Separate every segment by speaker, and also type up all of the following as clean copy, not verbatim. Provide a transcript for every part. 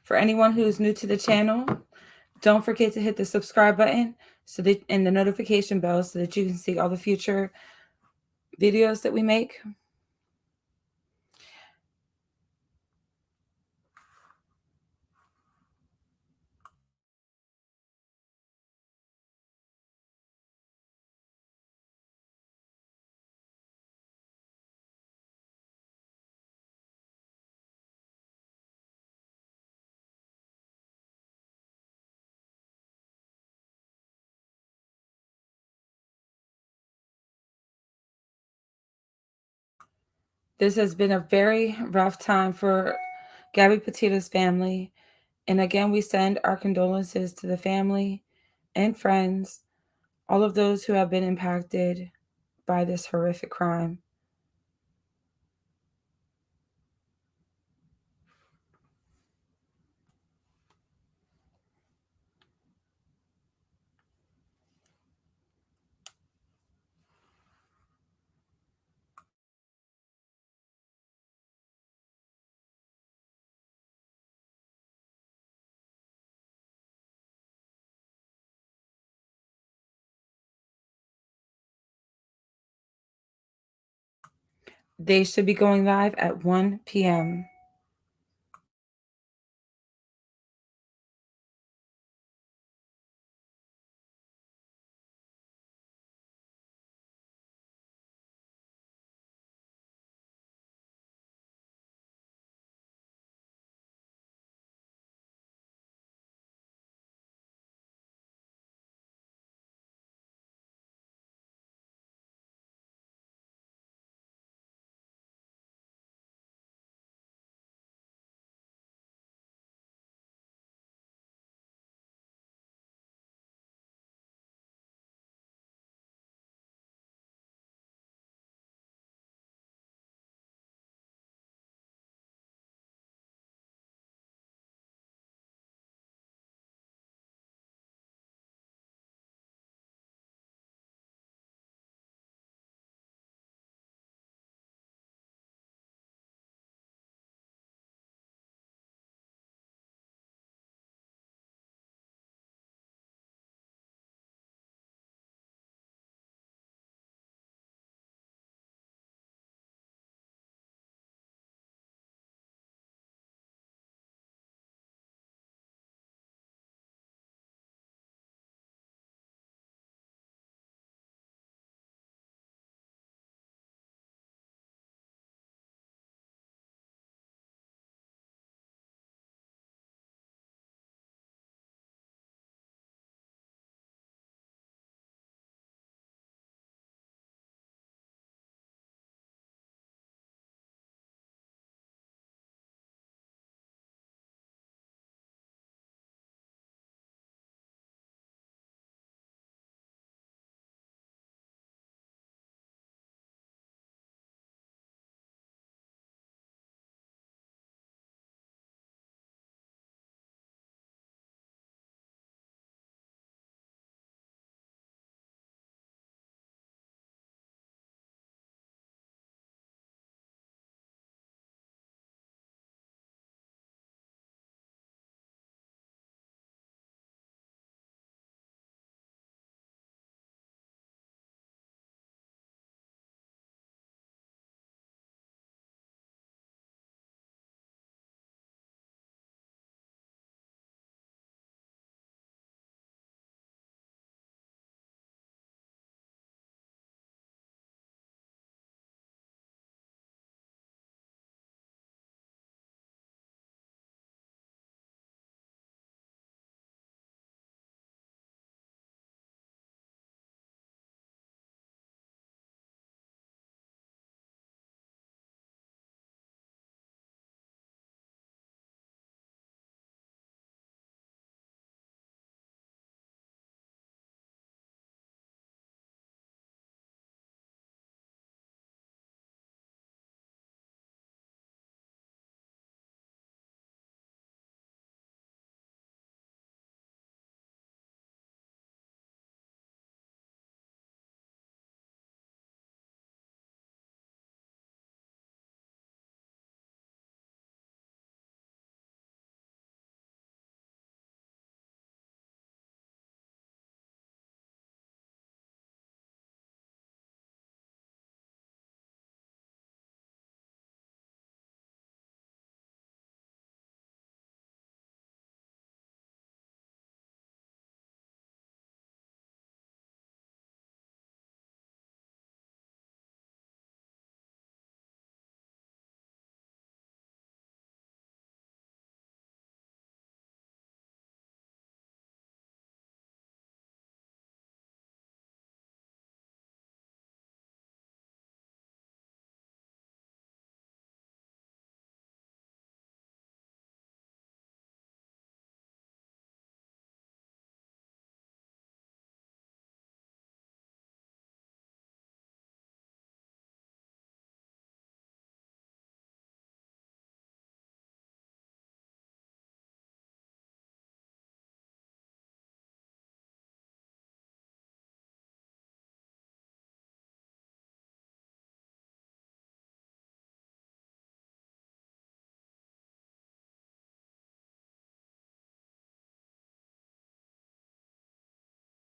Speaker 1: For anyone who is new to the channel, don't forget to hit the subscribe button and the notification bell so that you can see all the future videos that we make. This has been a very rough time for Gabby Petito's family. And again, we send our condolences to the family and friends, all of those who have been impacted by this horrific crime. They should be going live at 1 p.m.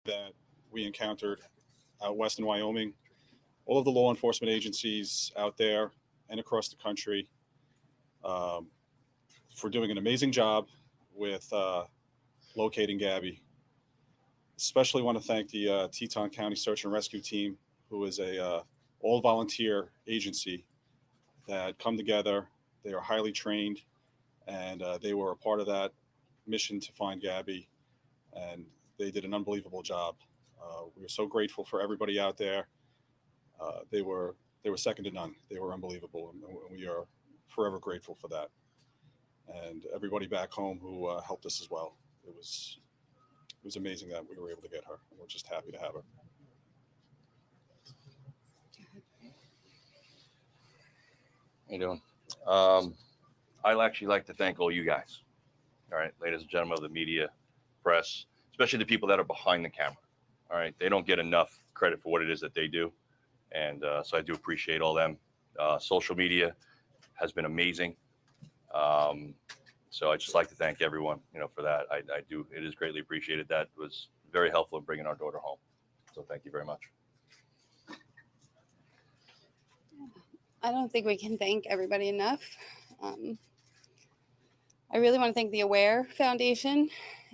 Speaker 2: that we encountered out west in Wyoming. All of the law enforcement agencies out there and across the country um, for doing an amazing job with locating Gabby. Especially want to thank the Teton County Search and Rescue Team, who is a all volunteer agency that come together. They are highly trained, and they were a part of that mission to find Gabby, and they did an unbelievable job. We are so grateful for everybody out there. They were second to none. They were unbelievable, and we are forever grateful for that. And everybody back home who helped us as well. It was amazing that we were able to get her. And we're just happy to have her.
Speaker 3: How you doing? I'd actually like to thank all you guys. All right, ladies and gentlemen of the media, press, especially the people that are behind the camera. All right, they don't get enough credit for what it is that they do, and so I do appreciate all them. Social media has been amazing. So I just like to thank everyone, for that. I do. It is greatly appreciated. That was very helpful in bringing our daughter home. So thank you very much.
Speaker 4: I don't think we can thank everybody enough. I really want to thank the Aware Foundation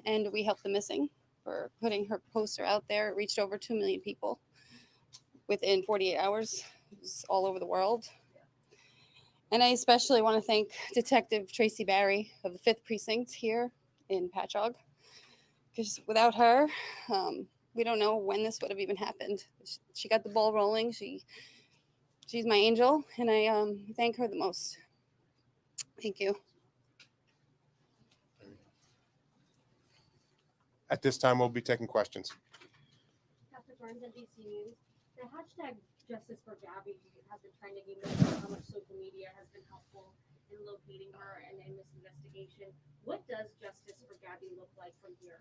Speaker 4: and We Help the Missing for putting her poster out there. It reached over 2 million people within 48 hours. It was all over the world. And I especially want to thank Detective Tracy Barry of the 5th Precinct here in Patchogue, because without her, we don't know when this would have even happened. She got the ball rolling. She's my angel, and I thank her the most. Thank you.
Speaker 5: At this time, we'll be taking questions.
Speaker 6: Dr. Burns, NBC News. The hashtag Justice for Gabby has been trending. You know how much social media has been helpful in locating her and in this investigation. What does Justice for Gabby look like from here?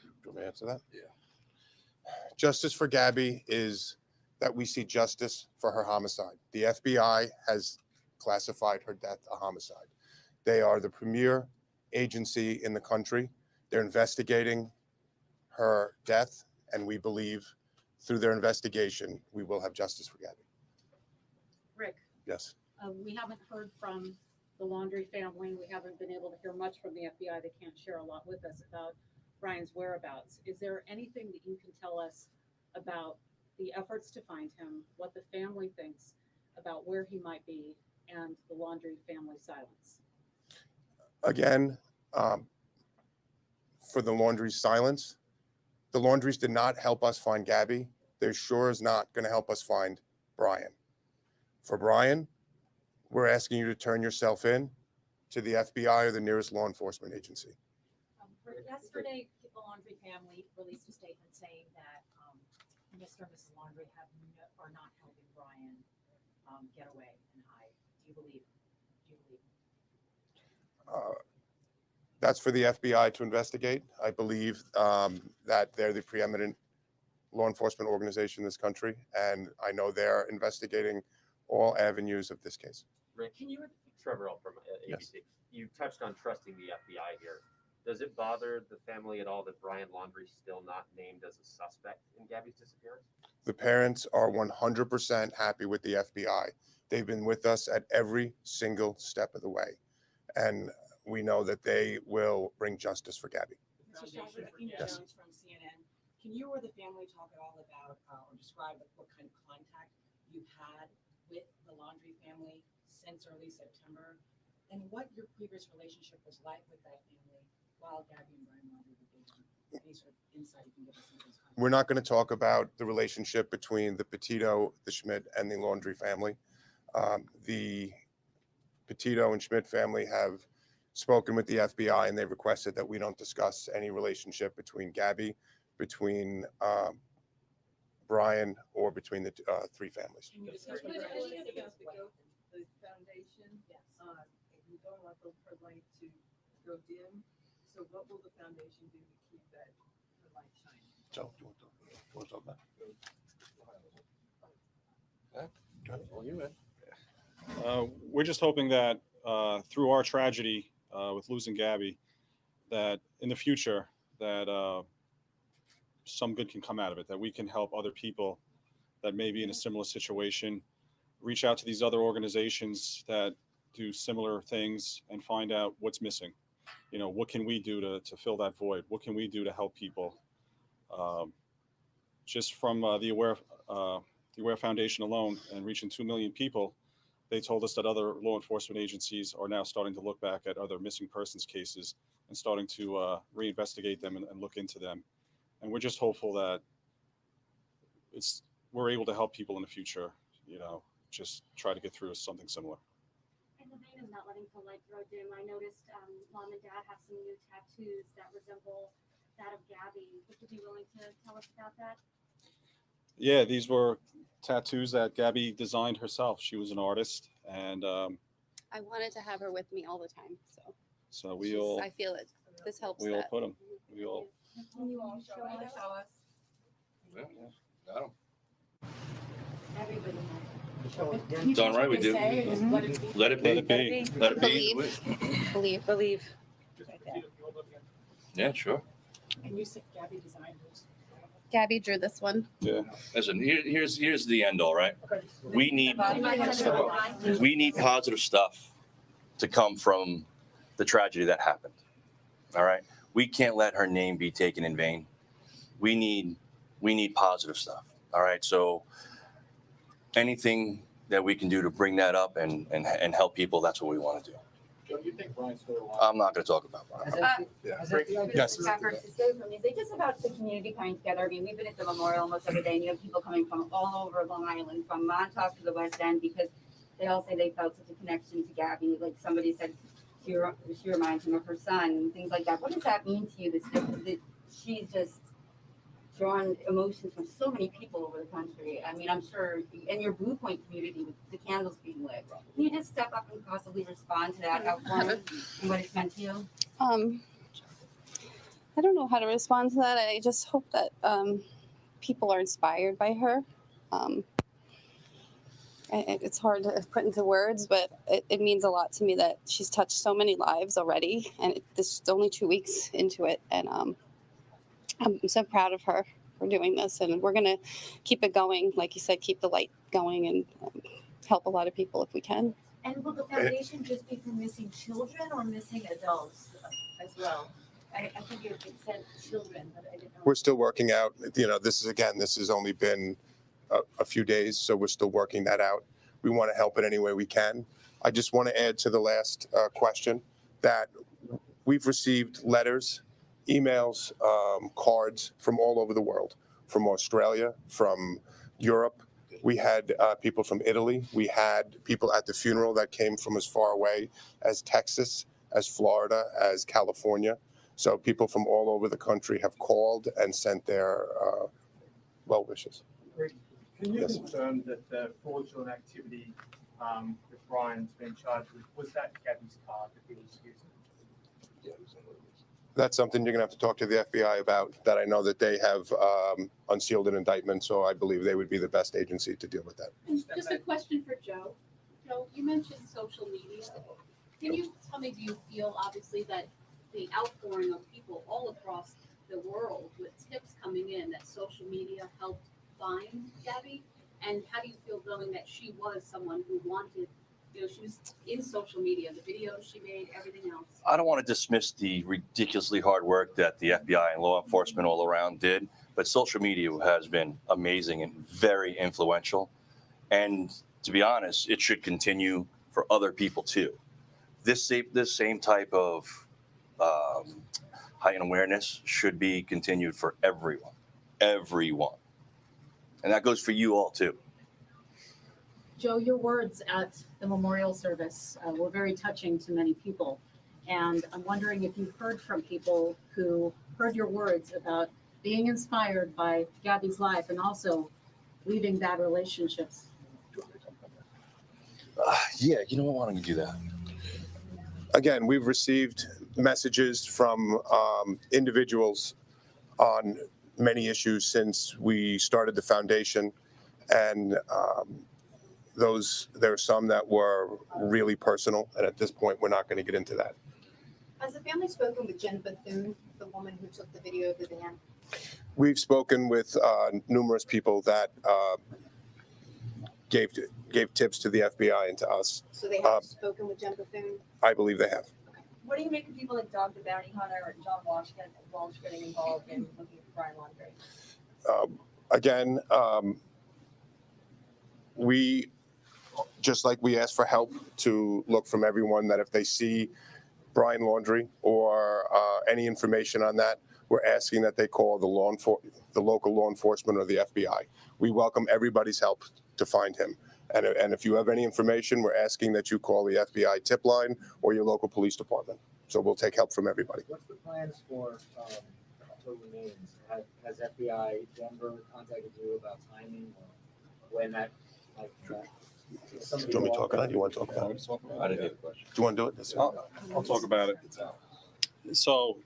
Speaker 5: Do you want me to answer that? Yeah. Justice for Gabby is that we see justice for her homicide. The FBI has classified her death a homicide. They are the premier agency in the country. They're investigating her death, and we believe through their investigation, we will have justice for Gabby.
Speaker 7: Rick,
Speaker 5: Yes.
Speaker 7: we haven't heard from the Laundrie family. We haven't been able to hear much from the FBI. They can't share a lot with us about Brian's whereabouts. Is there anything that you can tell us about the efforts to find him, what the family thinks about where he might be, and the Laundrie family silence?
Speaker 5: Again, for the Laundrie's silence, the Laundries did not help us find Gabby. They're sure is not going to help us find Brian. For Brian, we're asking you to turn yourself in to the FBI or the nearest law enforcement agency.
Speaker 8: Yesterday, the Laundrie family released a statement saying that Mr. and Mrs. Laundrie are not helping Brian get away and hide. Do you believe?
Speaker 5: That's for the FBI to investigate. I believe that they're the preeminent law enforcement organization in this country, and I know they're investigating all avenues of this case.
Speaker 9: Rick, Trevor L. from ABC.
Speaker 5: Yes.
Speaker 9: You touched on trusting the FBI here. Does it bother the family at all that Brian Laundrie's still not named as a suspect in Gabby's disappearance?
Speaker 5: The parents are 100% happy with the FBI. They've been with us at every single step of the way, and we know that they will bring justice for Gabby.
Speaker 10: Yes. Jones from CNN. Can you or the family talk at all about or describe what kind of contact you've had with the Laundrie family since early September, and what your previous relationship was like with that family while Gabby and Brian Laundrie were dating? Any sort of insight you can give us into those contacts?
Speaker 5: We're not going to talk about the relationship between the Petito, the Schmidt, and the Laundrie family. The Petito and Schmidt family have spoken with the FBI, and they've requested that we don't discuss any relationship between Gabby, between Brian, or between the three families.
Speaker 10: Can you discuss
Speaker 11: The
Speaker 10: what your relationship is?
Speaker 11: the foundation,
Speaker 8: Yes.
Speaker 11: you don't want her light to go dim. So what will the foundation do to keep that her light shining?
Speaker 5: So, do you want to talk about that?
Speaker 2: We're just hoping that through our tragedy with losing Gabby, that in the future that some good can come out of it, that we can help other people that may be in a similar situation, reach out to these other organizations that do similar things and find out what's missing. What can we do to fill that void? What can we do to help people? Just from the Aware Foundation alone and reaching 2 million people, they told us that other law enforcement agencies are now starting to look back at other missing persons cases and starting to reinvestigate them and look into them. And we're just hopeful that we're able to help people in the future, just try to get through something similar.
Speaker 6: In the vein of not letting the light grow dim, I noticed mom and dad have some new tattoos that resemble that of Gabby. Would you be willing to tell us about that?
Speaker 2: Yeah, these were tattoos that Gabby designed herself. She was an artist, and
Speaker 4: I wanted to have her with me all the time, so
Speaker 2: I
Speaker 4: feel it. This helps.
Speaker 2: we all
Speaker 4: that.
Speaker 2: put them. We all.
Speaker 6: Can you all show us?
Speaker 3: Yeah, got 'em.
Speaker 8: Everybody
Speaker 3: Done right, we do. Let it be.
Speaker 2: Let it be.
Speaker 3: Let it be.
Speaker 4: Believe.
Speaker 3: Yeah, sure.
Speaker 10: And you said Gabby designed those.
Speaker 4: Gabby drew this one.
Speaker 2: Yeah.
Speaker 3: Listen, here's the end all, right? We need positive stuff to come from the tragedy that happened. All right? We can't let her name be taken in vain. We need positive stuff. All right? So anything that we can do to bring that up and help people, that's what we want to do.
Speaker 12: Joe, do you think Brian's still alive?
Speaker 3: I'm not going to talk about Brian.
Speaker 5: Yes.
Speaker 13: Just about the community coming together. I mean, we've been at the memorial almost every day, and you have people coming from all over Long Island, from Montauk to the West End, because they all say they felt such a connection to Gabby. Like somebody said, she reminds him of her son, and things like that. What does that mean to you? That she's just drawn emotions from so many people over the country. I mean, I'm sure in your Blue Point community with the candles being lit. Can you just step up and possibly respond to that outpouring and what it's meant to you?
Speaker 4: I don't know how to respond to that. I just hope that people are inspired by her. It's hard to put into words, but it means a lot to me that she's touched so many lives already, and this is only 2 weeks into it, and I'm so proud of her for doing this, and we're gonna keep it going. Like you said, keep the light going and help a lot of people if we can.
Speaker 8: And will the foundation just be for missing children or missing adults as well? I think it said children, but I didn't know.
Speaker 5: We're still working out, this has only been a few days, so we're still working that out. We want to help in any way we can. I just want to add to the last question that we've received letters, emails, cards from all over the world, from Australia, from Europe. We had people from Italy. We had people at the funeral that came from as far away as Texas, as Florida, as California. So people from all over the country have called and sent their well wishes.
Speaker 12: Can you
Speaker 5: Yes.
Speaker 12: confirm that the fraudulent activity that Brian's been charged with, was that Gabby's card that he was using?
Speaker 5: That's something you're going to have to talk to the FBI about. That I know that they have unsealed an indictment, so I believe they would be the best agency to deal with that.
Speaker 7: And just a question for Joe. Joe, you mentioned social media. Can you tell me, do you feel obviously that the outpouring of people all across the world with tips coming in that social media helped find Gabby? And how do you feel knowing that she was someone who wanted, she was in social media, the videos she made, everything else?
Speaker 3: I don't want to dismiss the ridiculously hard work that the FBI and law enforcement all around did, but social media has been amazing and very influential. And to be honest, it should continue for other people too. This same type of heightened awareness should be continued for everyone. And that goes for you all too.
Speaker 7: Joe, your words at the memorial service were very touching to many people. And I'm wondering if you've heard from people who heard your words about being inspired by Gabby's life and also leaving bad relationships.
Speaker 3: Yeah, why don't you do that?
Speaker 5: Again, we've received messages from individuals on many issues since we started the foundation, and there are some that were really personal, and at this point, we're not going to get into that.
Speaker 13: Has the family spoken with Jen Bethune, the woman who took the video of the van?
Speaker 5: We've spoken with numerous people that gave tips to the FBI and to us.
Speaker 14: So they have spoken with Jen Bethune?
Speaker 5: I believe they have.
Speaker 14: What do you make of people like Dog the Bounty Hunter and John Walsh getting involved in looking for Brian Laundrie?
Speaker 5: Again, we, just like we ask for help to look from everyone, that if they see Brian Laundrie or any information on that, we're asking that they call the local law enforcement or the FBI. We welcome everybody's help to find him. And if you have any information, we're asking that you call the FBI tip line or your local police department. So we'll take help from everybody.
Speaker 15: What's the plans for October names? Has FBI Denver contacted you about timing or when that, like,
Speaker 5: Do you want me to talk about it? You want to talk about it?
Speaker 3: I didn't get a question.
Speaker 5: Do you want to do it? Yes, sir.
Speaker 2: I'll talk about it. So,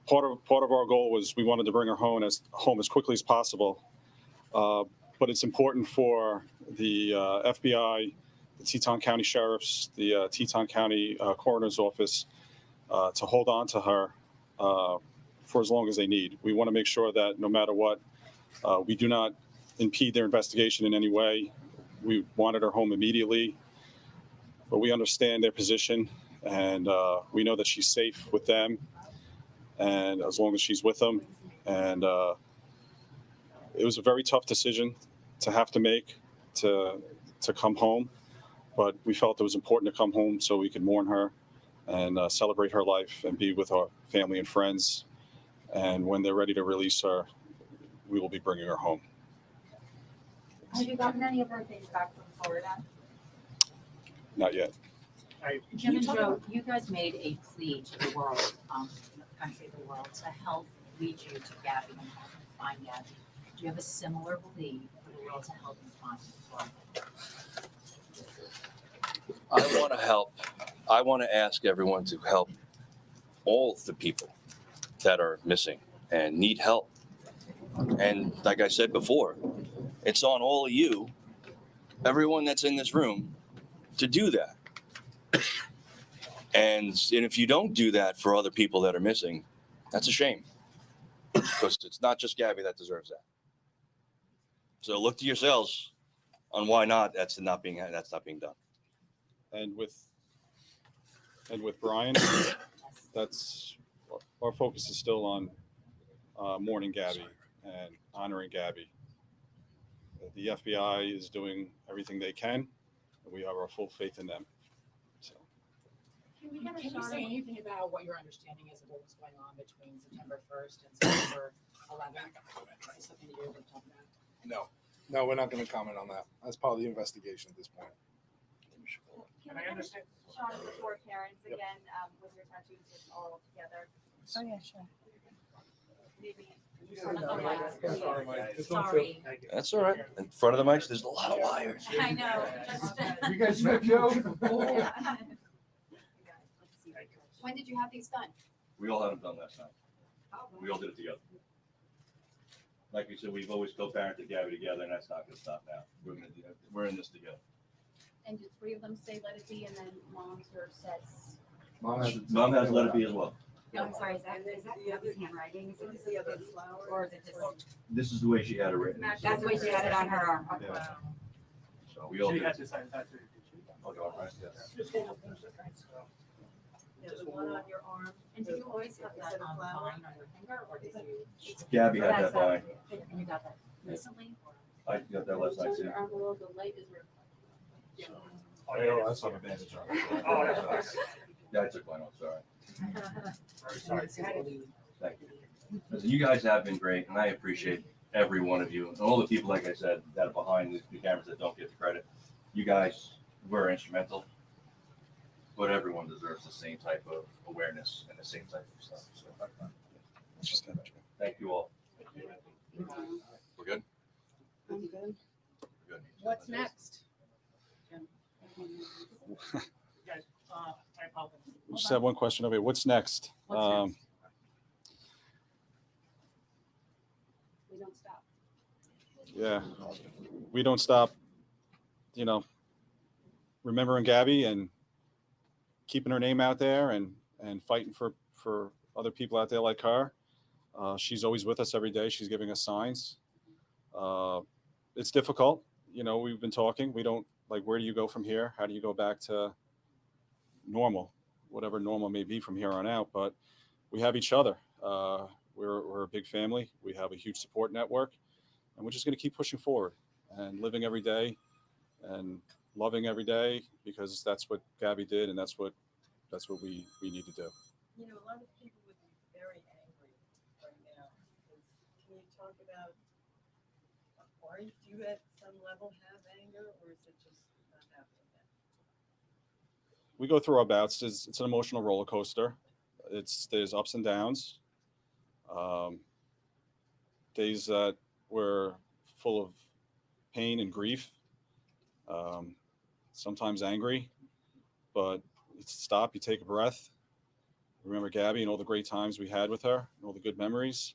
Speaker 2: part of our goal was we wanted to bring her home as quickly as possible, but it's important for the FBI, the Teton County Sheriff's, the Teton County Coroner's Office to hold on to her for as long as they need. We want to make sure that no matter what, we do not impede their investigation in any way. We wanted her home immediately, but we understand their position, and we know that she's safe with them, and as long as she's with them. And it was a very tough decision to have to make to come home, but we felt it was important to come home so we could mourn her and celebrate her life and be with our family and friends. And when they're ready to release her, we will be bringing her home.
Speaker 13: Have you gotten any of her things back from Florida?
Speaker 2: Not yet.
Speaker 8: Jim and Joe, you guys made a plea to the world, the country, the world, to help lead you to Gabby and help you find Gabby. Do you have a similar plea for the world to help you find Florida?
Speaker 3: I want to help. I want to ask everyone to help all the people that are missing and need help. And like I said before, it's on all of you, everyone that's in this room, to do that. And if you don't do that for other people that are missing, that's a shame. Because it's not just Gabby that deserves that. So look to yourselves on why not that's not being done.
Speaker 2: And with Brian, that's our focus is still on mourning Gabby and honoring Gabby. The FBI is doing everything they can, and we have our full faith in them. So,
Speaker 8: Can we get a
Speaker 10: Can you
Speaker 8: shot
Speaker 10: say
Speaker 8: of
Speaker 10: anything about what your understanding is of what was going on between September 1st and September 11th? Is something you're able to talk about?
Speaker 16: No, we're not going to comment on that. That's part of the investigation at this point.
Speaker 6: Can we get a shot of the four Karens again, with your tattoos just all together?
Speaker 1: Oh, yeah, sure.
Speaker 6: Maybe.
Speaker 8: Sorry.
Speaker 3: That's all right. In front of the mics, there's a lot of wires.
Speaker 8: I know, just.
Speaker 16: You guys met Joe?
Speaker 14: When did you have these done?
Speaker 3: We all had them done last night. We all did it together. Like we said, we've always co-parented Gabby together, and that's not going to stop now. We're in this together.
Speaker 14: And did three of them say let it be, and then mom's or says?
Speaker 3: Mom has let it be as well.
Speaker 13: No, I'm sorry, is that Gabby's handwriting? Is it the other flower? Or is it just?
Speaker 3: This is the way she had it written.
Speaker 13: That's the way she had it on her arm. Okay.
Speaker 3: Yeah. So we all
Speaker 12: She
Speaker 3: did.
Speaker 12: had to sign that too.
Speaker 3: Okay, all right, yes.
Speaker 8: There's one on your arm. And did you always have that vine on your finger, or did you?
Speaker 3: Gabby had that vine.
Speaker 8: And you got that recently? Or?
Speaker 3: I got that last night too.
Speaker 14: Your arm below the light is where.
Speaker 12: Oh, yeah, that's on a bandage. Oh, yeah.
Speaker 3: Yeah, I took mine off, sorry.
Speaker 12: Very sorry.
Speaker 3: Thank you. Listen, you guys have been great, and I appreciate every one of you and all the people, like I said, that are behind the cameras that don't get the credit. You guys were instrumental, but everyone deserves the same type of awareness and the same type of stuff. So,
Speaker 2: it's just gonna
Speaker 3: thank you all. We're good?
Speaker 14: I'm good.
Speaker 3: Good.
Speaker 7: What's next?
Speaker 10: Guys, I apologize.
Speaker 2: We just have one question over here. What's next?
Speaker 10: What's next?
Speaker 14: We don't stop.
Speaker 2: Yeah, we don't stop, remembering Gabby and keeping her name out there and and fighting for other people out there like her. She's always with us every day. She's giving us signs. It's difficult. We've been talking. We don't like, where do you go from here? How do you go back to normal, whatever normal may be from here on out? But we have each other. We're a big family. We have a huge support network, and we're just going to keep pushing forward and living every day and loving every day, because that's what Gabby did, and that's what we need to do.
Speaker 11: A lot of people would be very angry right now. Can you talk about, do you at some level have anger, or is it just not happening yet?
Speaker 2: We go through our bouts. It's an emotional roller coaster. There's ups and downs. Days that were full of pain and grief. Sometimes angry, but it's stop. You take a breath. Remember Gabby and all the great times we had with her, and all the good memories,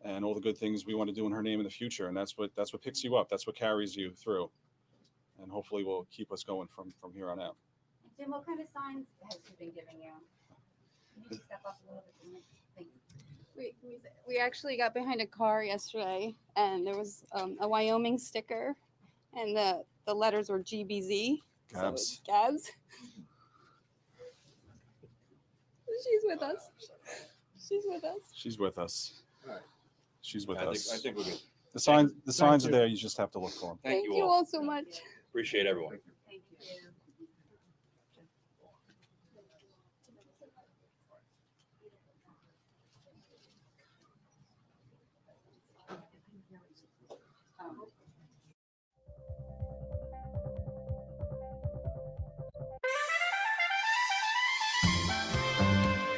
Speaker 2: and all the good things we want to do in her name in the future. And that's what picks you up. That's what carries you through, and hopefully will keep us going from here on out.
Speaker 13: Jim, what kind of signs has she been giving you? Can you step up a little bit? Thanks.
Speaker 4: We actually got behind a car yesterday, and there was a Wyoming sticker, and the letters were GBZ. So
Speaker 2: Gabs.
Speaker 4: it's Gabs. She's with us. She's with us.
Speaker 2: She's with us. She's with us.
Speaker 3: I think we're good.
Speaker 2: The signs are there. You just have to look for them.
Speaker 4: Thank you all so much.
Speaker 3: Appreciate everyone.
Speaker 8: Thank you.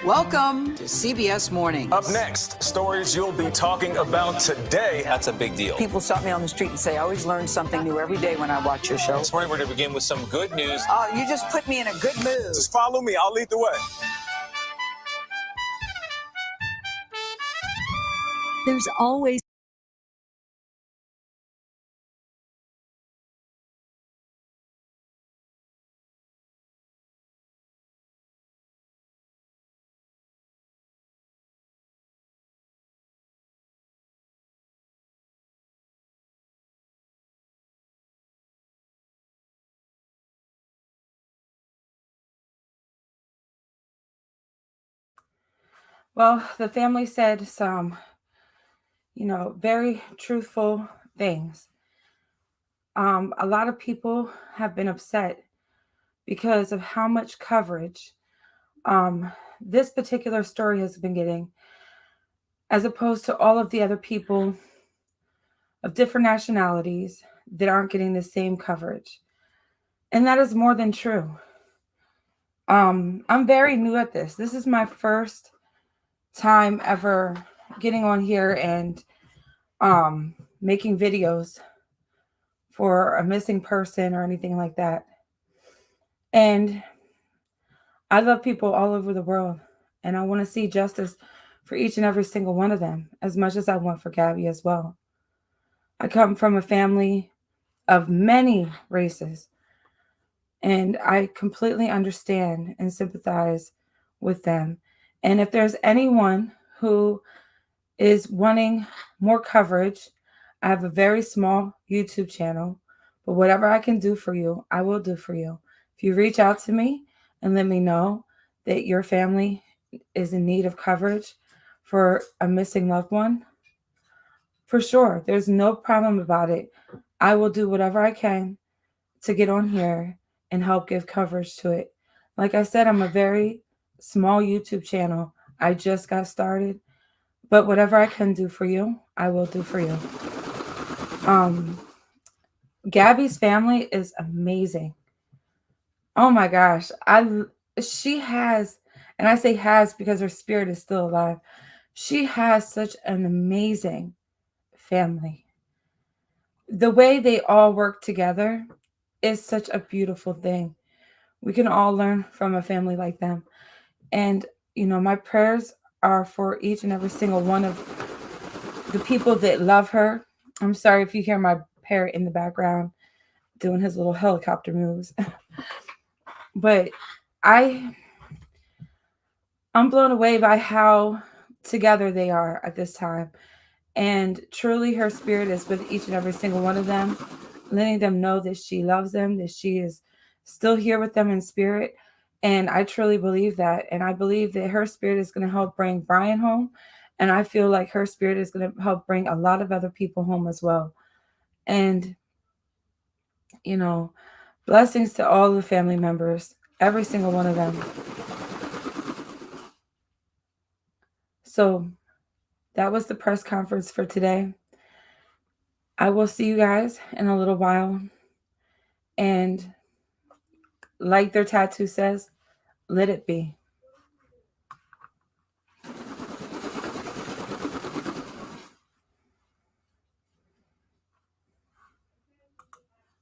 Speaker 17: Welcome to CBS Mornings.
Speaker 18: Up next, stories you'll be talking about today. That's a big deal.
Speaker 17: People stop me on the street and say, I always learn something new every day when I watch your show.
Speaker 18: This morning, we're going to begin with some good news.
Speaker 17: Oh, you just put me in a good mood.
Speaker 18: Just follow me. I'll lead the way.
Speaker 19: There's always
Speaker 1: Well, the family said some, very truthful things. A lot of people have been upset because of how much coverage this particular story has been getting, as opposed to all of the other people of different nationalities that aren't getting the same coverage. And that is more than true. I'm very new at this. This is my first time ever getting on here and making videos for a missing person or anything like that. And I love people all over the world, and I want to see justice for each and every single one of them, as much as I want for Gabby as well. I come from a family of many races, and I completely understand and sympathize with them. And if there's anyone who is wanting more coverage, I have a very small YouTube channel, but whatever I can do for you, I will do for you. If you reach out to me and let me know that your family is in need of coverage for a missing loved one, for sure, there's no problem about it. I will do whatever I can to get on here and help give coverage to it. Like I said, I'm a very small YouTube channel. I just got started, but whatever I can do for you, I will do for you. Gabby's family is amazing. Oh my gosh. She has, and I say has because her spirit is still alive. She has such an amazing family. The way they all work together is such a beautiful thing. We can all learn from a family like them. And, my prayers are for each and every single one of the people that love her. I'm sorry if you hear my parrot in the background doing his little helicopter moves. But I'm blown away by how together they are at this time. And truly, her spirit is with each and every single one of them, letting them know that she loves them, that she is still here with them in spirit. And I truly believe that. And I believe that her spirit is going to help bring Brian home. And I feel like her spirit is going to help bring a lot of other people home as well. And, you know, blessings to all the family members, every single one of them. So that was the press conference for today. I will see you guys in a little while. And like their tattoo says, let it be.